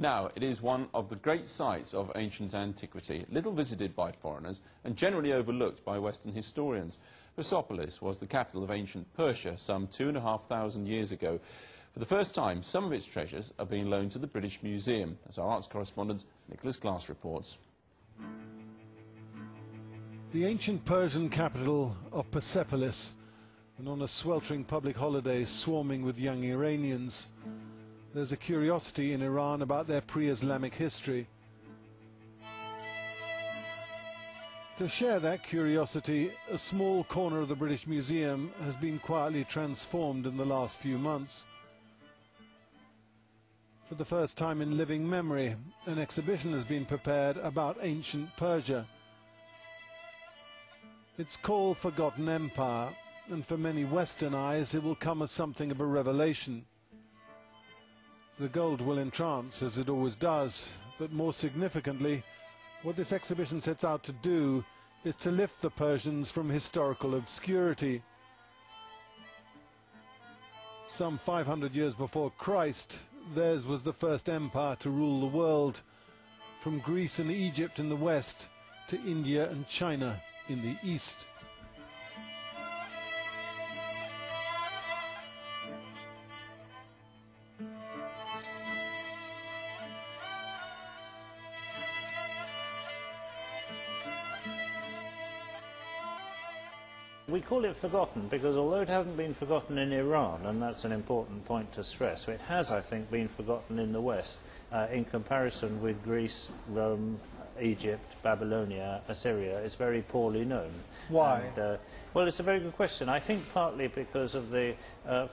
Now, it is one of the great sites of ancient antiquity, little visited by foreigners and generally overlooked by Western historians. Persepolis was the capital of ancient Persia some 2,500 years ago. For the first time, some of its treasures are being loaned to the British Museum, as our arts correspondent Nicholas Glass reports. The ancient Persian capital of Persepolis, and on a sweltering public holiday swarming with young Iranians, there's a curiosity in Iran about their pre-Islamic history. To share that curiosity, a small corner of the British Museum has been quietly transformed in the last few months. For the first time in living memory, an exhibition has been prepared about ancient Persia. It's called Forgotten Empire, and for many Western eyes it will come as something of a revelation. The gold will entrance, as it always does, but more significantly, what this exhibition sets out to do is to lift the Persians from historical obscurity. Some 500 years before Christ, theirs was the first empire to rule the world, from Greece and Egypt in the west to India and China in the east. We call it forgotten because although it hasn't been forgotten in Iran, and that's an important point to stress, it has, I think, been forgotten in the West in comparison with Greece, Rome, Egypt, Babylonia, Assyria. It's very poorly known. Why? And, well, it's a very good question. I think partly because of the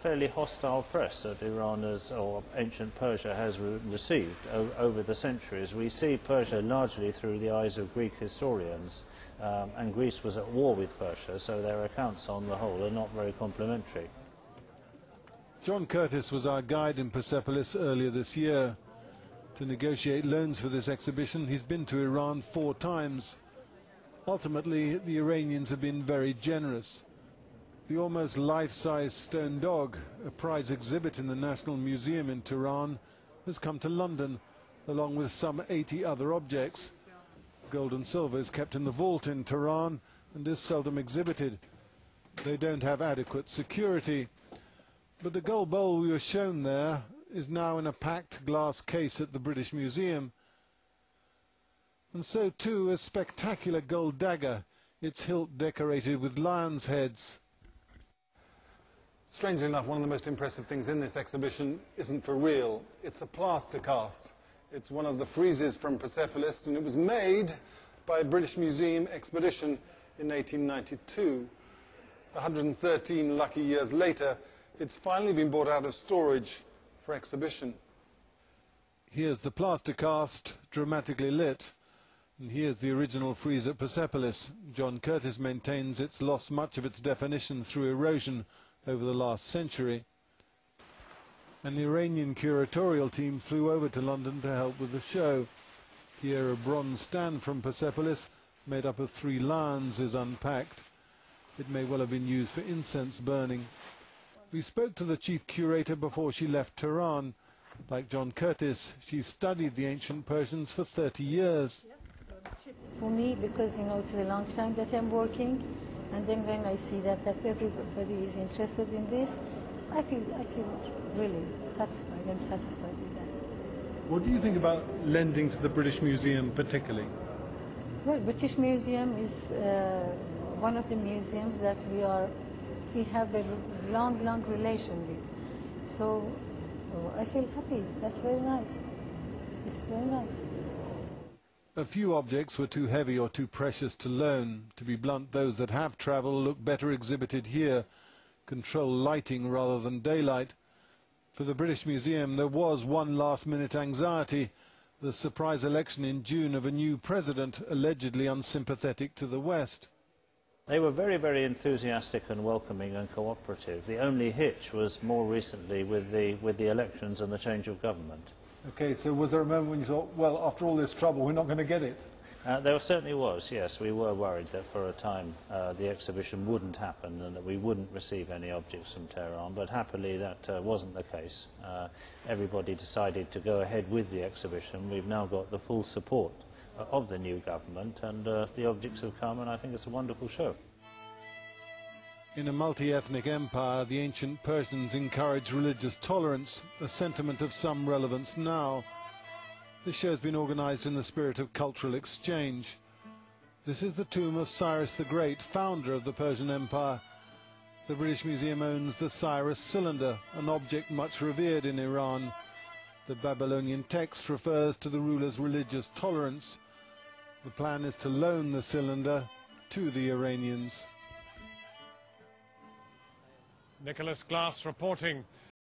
fairly hostile press that Iran has, or ancient Persia has received over the centuries. We see Persia largely through the eyes of Greek historians. And Greece was at war with Persia, so their accounts on the whole are not very complimentary. John Curtis was our guide in Persepolis earlier this year. To negotiate loans for this exhibition, he's been to Iran 4 times. Ultimately, the Iranians have been very generous. The almost life-size stone dog, a prize exhibit in the National Museum in Tehran, has come to London, along with some 80 other objects. Gold and silver is kept in the vault in Tehran and is seldom exhibited. They don't have adequate security. But the gold bowl we were shown there is now in a packed glass case at the British Museum. And so too a spectacular gold dagger, its hilt decorated with lions' heads. Strangely enough, one of the most impressive things in this exhibition isn't for real. It's a plaster cast. It's one of the friezes from Persepolis, and it was made by a British Museum expedition in 1892. 113 lucky years later, it's finally been brought out of storage for exhibition. Here's the plaster cast, dramatically lit, and here's the original frieze at Persepolis. John Curtis maintains it's lost much of its definition through erosion over the last century. And the Iranian curatorial team flew over to London to help with the show. Here a bronze stand from Persepolis, made up of 3 lions, is unpacked. It may well have been used for incense burning. We spoke to the chief curator before she left Tehran. Like John Curtis, she studied the ancient Persians for 30 years. For me, because, it's a long time that I'm working, and then when I see that everybody is interested in this, I feel really satisfied. I'm satisfied with that. What do you think about lending to the British Museum particularly? Well, British Museum is one of the museums that we have a long relation with. So I feel happy. That's very nice. This is very nice. A few objects were too heavy or too precious to loan. To be blunt, those that have travelled look better exhibited here. Control lighting rather than daylight. For the British Museum there was one last-minute anxiety, the surprise election in June of a new president allegedly unsympathetic to the West. They were very, very enthusiastic and welcoming and cooperative. The only hitch was more recently with the elections and the change of government. Okay, so was there a moment when you thought, well, after all this trouble, we're not going to get it? There certainly was, yes. We were worried that for a time the exhibition wouldn't happen and that we wouldn't receive any objects from Tehran, but happily that wasn't the case. Everybody decided to go ahead with the exhibition. We've now got the full support of the new government, and the objects have come, and I think it's a wonderful show. In a multi-ethnic empire, the ancient Persians encouraged religious tolerance, a sentiment of some relevance now. This show has been organised in the spirit of cultural exchange. This is the tomb of Cyrus the Great, founder of the Persian Empire. The British Museum owns the Cyrus cylinder, an object much revered in Iran. The Babylonian text refers to the ruler's religious tolerance. The plan is to loan the cylinder to the Iranians. Nicholas Glass reporting.